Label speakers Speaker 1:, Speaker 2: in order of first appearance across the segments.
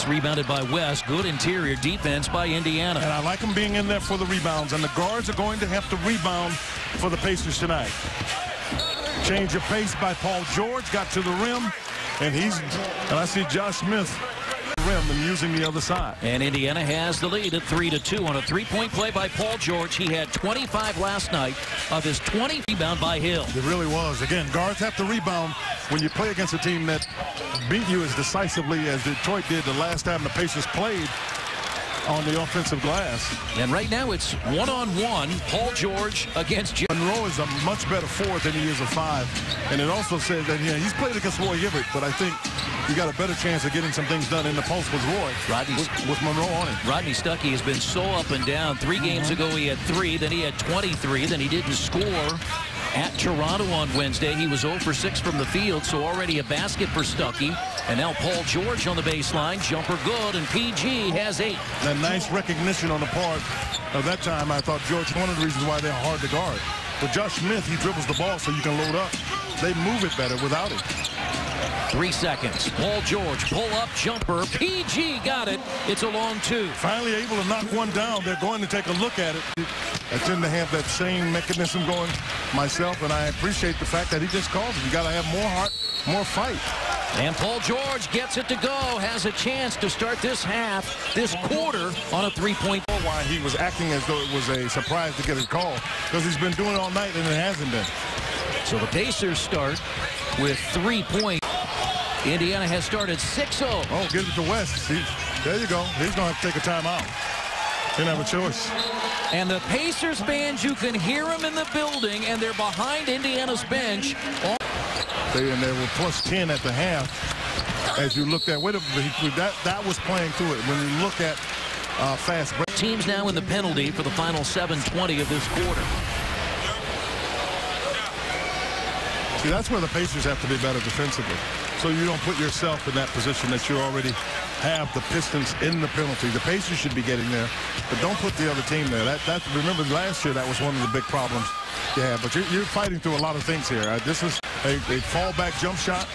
Speaker 1: Rebounded by West. Good interior defense by Indiana.
Speaker 2: And I like them being in there for the rebounds. And the guards are going to have to rebound for the Pacers tonight. Change of pace by Paul George. Got to the rim. And I see Josh Smith rim and using the other side.
Speaker 1: And Indiana has the lead at 3-2 on a three-point play by Paul George. He had 25 last night of his 20 rebound by Hill.
Speaker 2: It really was. Again, guards have to rebound when you play against a team that beat you as decisively as Detroit did the last time the Pacers played on the offensive glass.
Speaker 1: And right now it's one-on-one, Paul George against Jim.
Speaker 2: Monroe is a much better forward than he is a 5. And it also says that he's played against Roy Hibbert, but I think you got a better chance of getting some things done in the post with Roy, with Monroe on him.
Speaker 1: Rodney Stuckey has been so up and down. 3 games ago he had 3, then he had 23, then he didn't score at Toronto on Wednesday. He was 0 for 6 from the field, so already a basket for Stuckey. And now Paul George on the baseline. Jumper good, and PG has 8.
Speaker 2: That nice recognition on the part of that time. I thought George, one of the reasons why they're hard to guard. But Josh Smith, he dribbles the ball so you can load up. They move it better without it.
Speaker 1: 3 seconds. Paul George, pull up jumper. PG got it. It's a long 2.
Speaker 2: Finally able to knock one down. They're going to take a look at it. I tend to have that same mechanism going myself, and I appreciate the fact that he just calls it. You got to have more heart, more fight.
Speaker 1: And Paul George gets it to go, has a chance to start this quarter on a 3-point.
Speaker 2: Why he was acting as though it was a surprise to get a call, because he's been doing it all night and it hasn't been.
Speaker 1: So the Pacers start with 3 points. Indiana has started 6-0.
Speaker 2: Oh, give it to West. See, there you go. He's going to have to take a timeout. Didn't have a choice.
Speaker 1: And the Pacers fans, you can hear them in the building, and they're behind Indiana's bench.
Speaker 2: They were plus 10 at the half. As you looked at, that was playing through it. When you look at fast break.
Speaker 1: Teams now in the penalty for the final 7:20 of this quarter.
Speaker 2: See, that's where the Pacers have to be better defensively. So you don't put yourself in that position that you already have the Pistons in the penalty. The Pacers should be getting there, but don't put the other team there. Remember last year, that was one of the big problems you had. But you're fighting through a lot of things here. This is a fallback jump shot,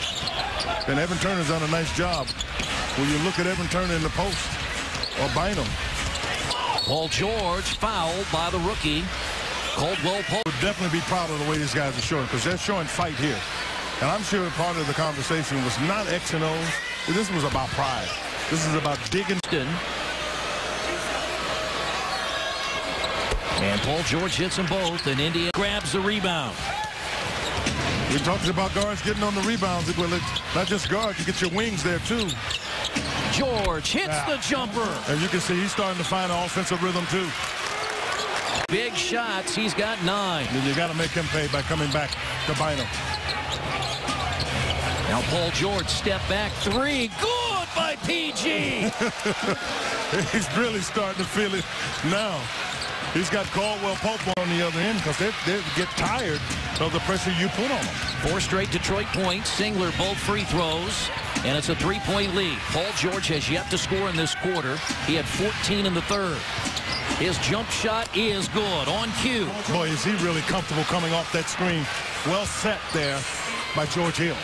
Speaker 2: and Evan Turner's done a nice job. When you look at Evan Turner in the post or Bynum.
Speaker 1: Paul George fouled by the rookie. Caldwell Pope
Speaker 2: would definitely be proud of the way these guys are showing, because they're showing fight here. And I'm sure part of the conversation was not X and O's. This was about pride. This is about digging.
Speaker 1: And Paul George hits them both, and Indiana grabs the rebound.
Speaker 2: We talked about guards getting on the rebounds. Well, it's not just guards. You get your wings there, too.
Speaker 1: George hits the jumper.
Speaker 2: And you can see he's starting to find an offensive rhythm, too.
Speaker 1: Big shots. He's got 9.
Speaker 2: And you got to make him pay by coming back to Bynum.
Speaker 1: Now Paul George step back 3. Good by PG.
Speaker 2: He's really starting to feel it now. He's got Caldwell Pope on the other end, because they get tired of the pressure you put on them.
Speaker 1: 4 straight Detroit points. Singler both free throws. And it's a 3-point lead. Paul George has yet to score in this quarter. He had 14 in the third. His jump shot is good on cue.
Speaker 2: Boy, is he really comfortable coming off that screen. Well set there by George Hill.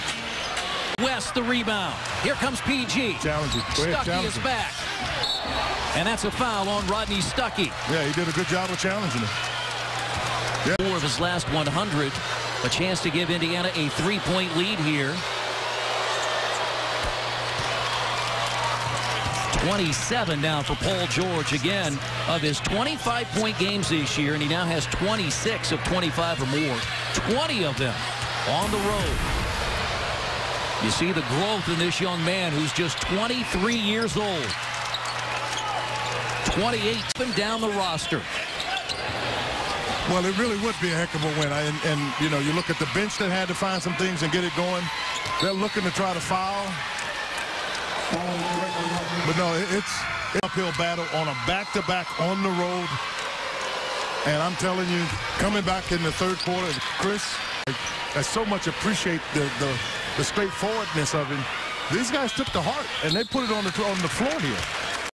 Speaker 1: West the rebound. Here comes PG.
Speaker 2: Challenging.
Speaker 1: Stuckey is back. And that's a foul on Rodney Stuckey.
Speaker 2: Yeah, he did a good job of challenging him.
Speaker 1: Yeah. 4 of his last 100. A chance to give Indiana a 3-point lead here. 27 now for Paul George, again, of his 25-point games this year, and he now has 26 of 25 or more. 20 of them on the road. You see the growth in this young man who's just 23 years old. 28 down the roster.
Speaker 2: Well, it really would be a heck of a win. And you know, you look at the bench that had to find some things and get it going. They're looking to try to foul. But no, it's an uphill battle on a back-to-back on the road. And I'm telling you, coming back in the third quarter, Chris, I so much appreciate the straightforwardness of him. These guys took the heart, and they put it on the floor here.